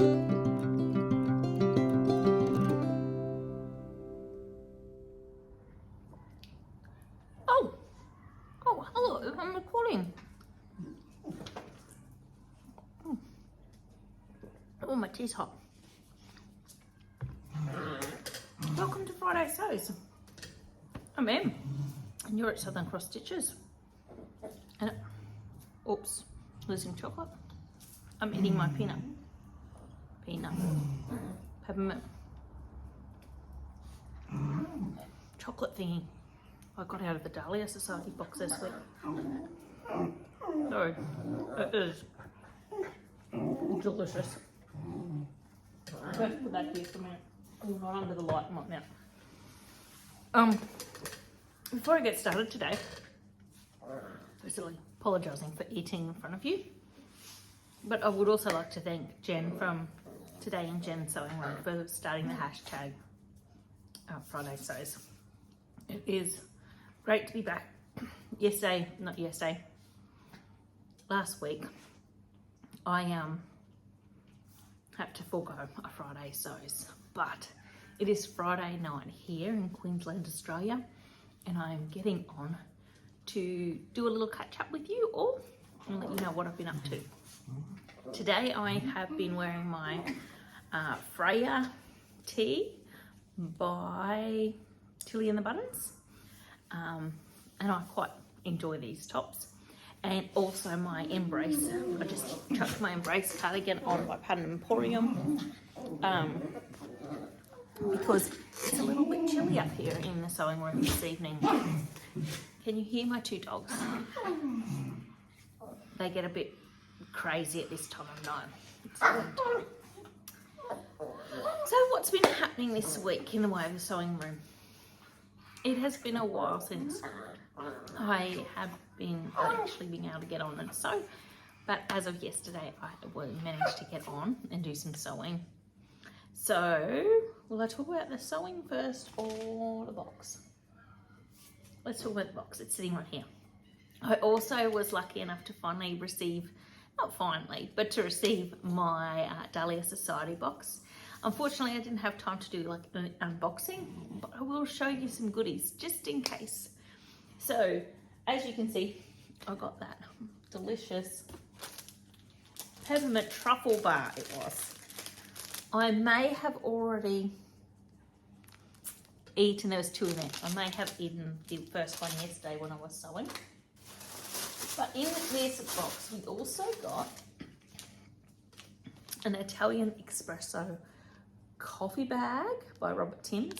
Oh, hello, I'm recording. Oh, my tea's hot. Welcome to Friday Sews. I'm Em, and you're at Southern Cross Stitches. And, oops, losing chocolate. I'm eating my peanut peppermint chocolate thingy I got out of the Dahlia Sewciety box this week. So, it is delicious. I have to put that here for a minute. I'm not under the light right now. Before I get started today, firstly, apologising for eating in front of you, but I would also like to thank Jen from Today in Jen Sewing Room for starting the hashtag Friday Sews. It is great to be back. Last week, I had to forego a Friday Sews, but it is Friday night here in Queensland, Australia, and I am getting on to do a little catch up with you all and let you know what I've been up to. Today I have been wearing my Freya tee by Tilly and the Buttons, and I quite enjoy these tops. And also my Embrace, I just chucked my Embrace cardigan on by Emporium, because it's a little bit chilly up here in the sewing room this evening. Can you hear my two dogs? They get a bit crazy at this time of night. It's winter. So what's been happening this week in the way of the sewing room? It has been a while since I have been actually being able to get on and sew, but as of yesterday I managed to get on and do some sewing. So will I talk about the sewing first or the box? Let's talk about the box. It's sitting right here. I also was lucky enough to finally receive, not finally, but to receive my Dahlia Sewciety box. Unfortunately, I didn't have time to do like an unboxing, but I will show you some goodies just in case. So, as you can see, I got that delicious peppermint truffle bar it was. I may have already eaten, there was two in there. I may have eaten the first one yesterday when I was sewing. But in this box, we also got an Italian espresso coffee bag by Robert Timms.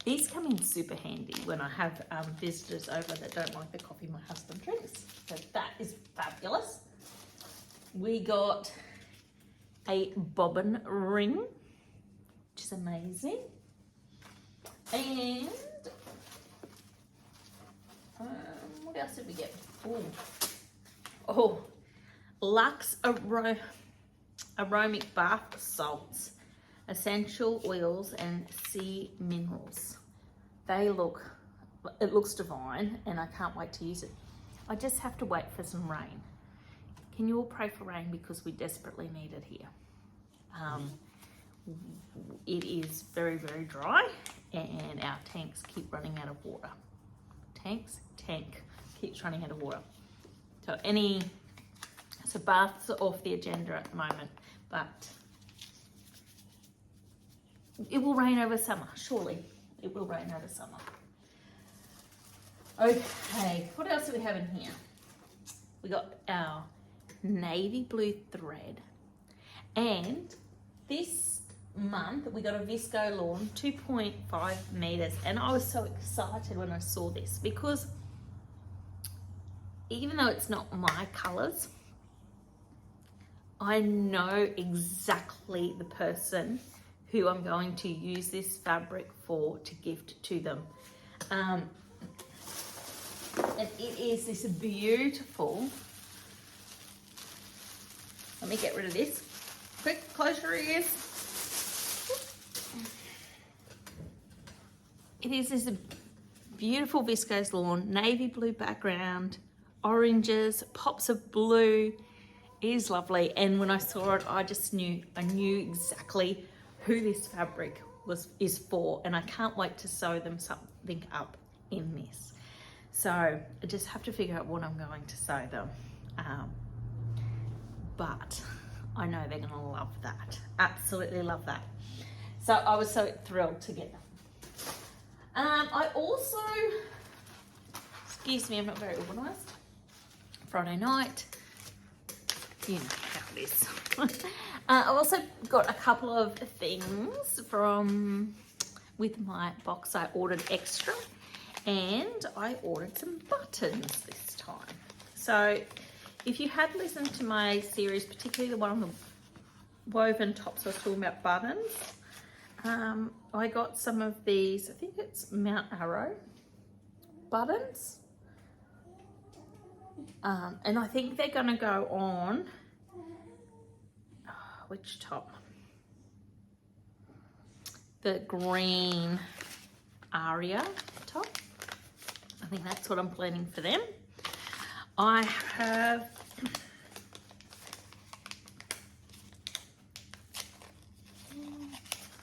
These come in super handy when I have visitors over that don't like the coffee my husband drinks. So that is fabulous. We got a bobbin ring, which is amazing. And what else did we get? Oh, Lux Aromatic Bath Salts, essential oils and sea minerals. It looks divine, and I can't wait to use it. I just have to wait for some rain. Can you all pray for rain, because we desperately need it here. It is very, very dry, and our tanks keep running out of water. Tank keeps running out of water. So baths are off the agenda at the moment, but it will rain over summer, surely. It will rain over summer. Okay, what else do we have in here? We got our navy blue thread, and this month we got a visco lawn 2.5 meters, and I was so excited when I saw this, because even though it's not my colors, I know exactly the person who I'm going to use this fabric for to gift to them. And it is this beautiful, let me get rid of this. Quick, close your ears. It is this beautiful viscose lawn, navy blue background, oranges, pops of blue. It is lovely, and when I saw it, I knew exactly who this fabric is for, and I can't wait to sew them something up in this. So I just have to figure out what I'm going to sew them, but I know they're gonna love that, absolutely love that. So I was so thrilled to get them. I also, excuse me, I'm not very organised. Friday night, you know how it is. I also got a couple of things with my box. I ordered extra, and I ordered some buttons this time. So if you had listened to my series, particularly the one on the woven tops, I was talking about buttons. I got some of these, I think it's Mount Arrow buttons. And I think they're gonna go on, which top? The green Aria top. I think that's what I'm planning for them. I have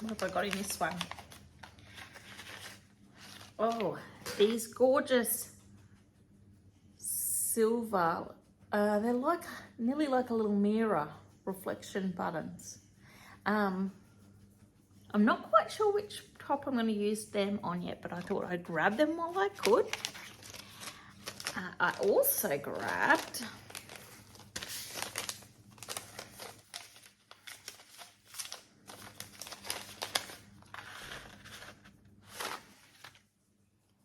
what have I got in this one? Oh, these gorgeous silver, they're like nearly like a little mirror reflection buttons. I'm not quite sure which top I'm going to use them on yet, but I thought I'd grab them while I could. I also grabbed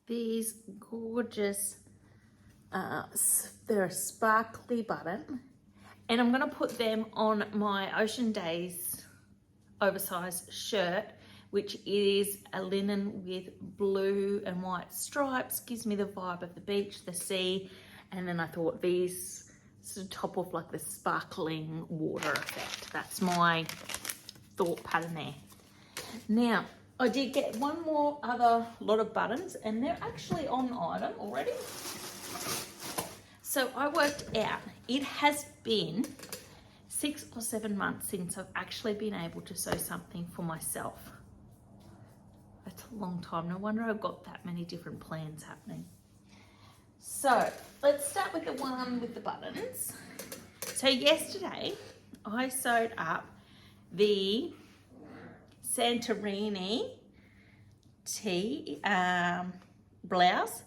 these gorgeous, they're a sparkly button, and I'm going to put them on my Ocean Days oversized shirt, which is a linen with blue and white stripes. Gives me the vibe of the beach, the sea, and then I thought these sort of top off like the sparkling water effect. That's my thought pattern there. Now, I did get one more other lot of buttons, and they're actually on item already. So I worked out, it has been 6 or 7 months since I've actually been able to sew something for myself. That's a long time. No wonder I've got that many different plans happening. So let's start with the one with the buttons. So yesterday I sewed up the Santorini tee blouse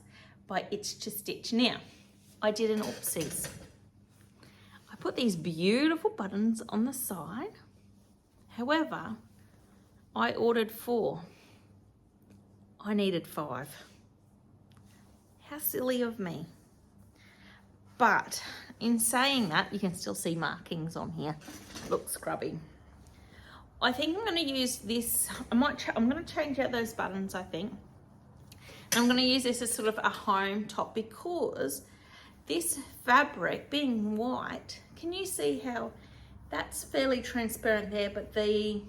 by Itch to Stitch. Now, I did an oopsies. I put these beautiful buttons on the side. However, I ordered 4. I needed 5. How silly of me. But in saying that, you can still see markings on here. Looks scrubby. I think I'm going to use this. I'm going to change out those buttons, I think. I'm going to use this as sort of a home top, because this fabric being white, can you see how that's fairly transparent there, but then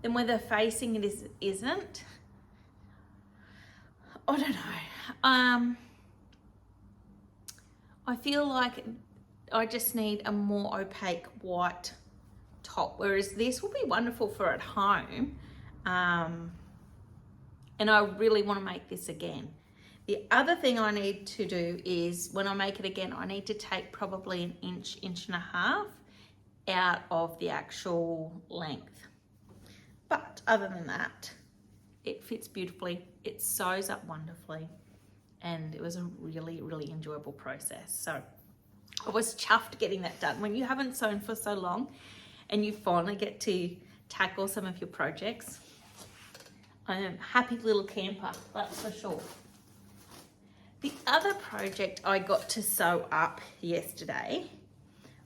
where they're facing it isn't? I don't know. I feel like I just need a more opaque white top, whereas this will be wonderful for at home. And I really want to make this again. The other thing I need to do is, when I make it again, I need to take probably an inch and a half out of the actual length. But other than that, it fits beautifully. It sews up wonderfully. And it was a really, really enjoyable process. So I was chuffed getting that done. When you haven't sewn for so long and you finally get to tackle some of your projects, I am a happy little camper, that's for sure. The other project I got to sew up yesterday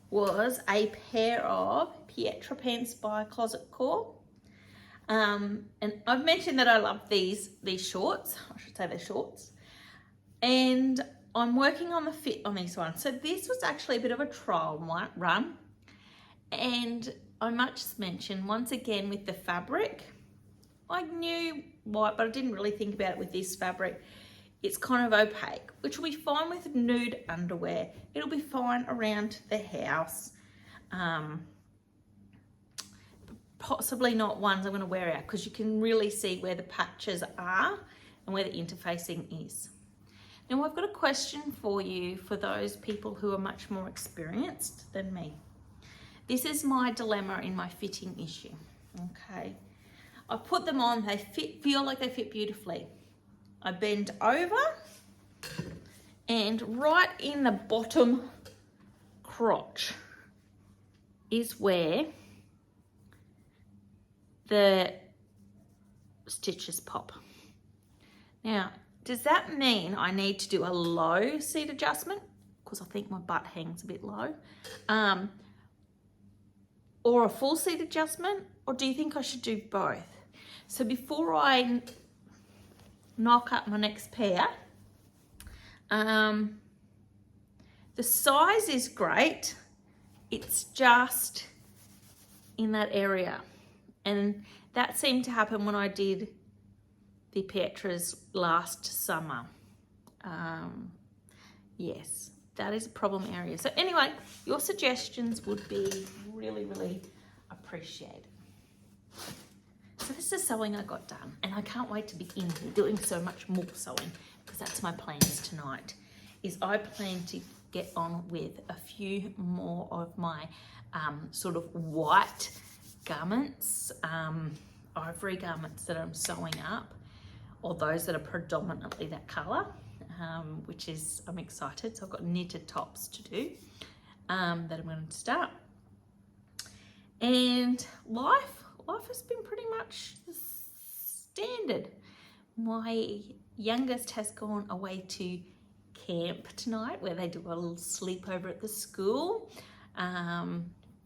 was a pair of Pietra pants by Closet Core. And I've mentioned that I love these shorts. I should say they're shorts. And I'm working on the fit on these ones. So this was actually a bit of a trial run. And I must mention, once again, with the fabric, I knew white, but I didn't really think about it with this fabric. it's kind of opaque, which will be fine with nude underwear. It'll be fine around the house. Possibly not ones I'm going to wear out, because you can really see where the patches are and where the interfacing is. Now I've got a question for you, for those people who are much more experienced than me. This is my dilemma in my fitting issue. Okay, I put them on, they feel like they fit beautifully. I bend over, and right in the bottom crotch is where the stitches pop. Now, does that mean I need to do a low seat adjustment? Because I think my butt hangs a bit low. Or a full seat adjustment? Or do you think I should do both? So before I knock up my next pair, the size is great. It's just in that area. And that seemed to happen when I did the Pietras last summer. Yes, that is a problem area. So anyway, your suggestions would be really, really appreciated. So this is sewing I got done, and I can't wait to be in here doing so much more sewing, because that's my plans tonight. Is I plan to get on with a few more of my sort of white garments, ivory garments that I'm sewing up, or those that are predominantly that colour, which is, I'm excited. So I've got knitted tops to do that I'm going to start. And life has been pretty much standard. My youngest has gone away to camp tonight, where they do a little sleepover at the school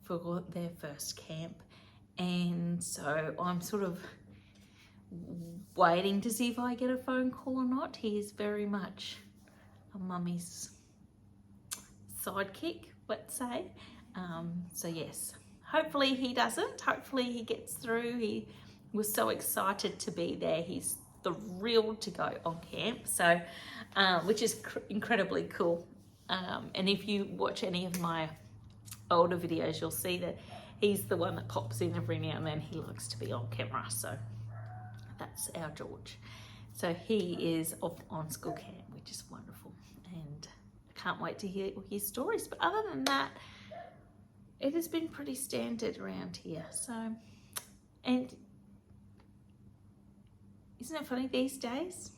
for their first camp. And so I'm sort of waiting to see if I get a phone call or not. He is very much a mummy's sidekick, let's say. So yes, hopefully he doesn't. Hopefully he gets through. He was so excited to be there. He's thrilled to go on camp, so which is incredibly cool. And if you watch any of my older videos, you'll see that he's the one that pops in every now and then. He likes to be on camera, so that's our George. So he is off on school camp, which is wonderful, and I can't wait to hear his stories. But other than that, it has been pretty standard around here. So, and isn't it funny these days?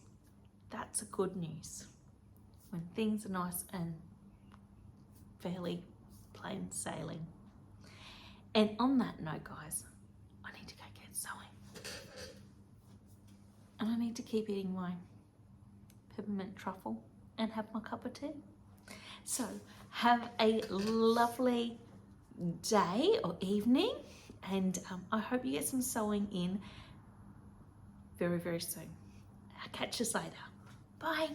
That's a good news, when things are nice and fairly plain sailing. And on that note, guys, I need to go get sewing. And I need to keep eating my peppermint truffle and have my cup of tea. So have a lovely day or evening, and I hope you get some sewing in very, very soon. I'll catch you later. Bye.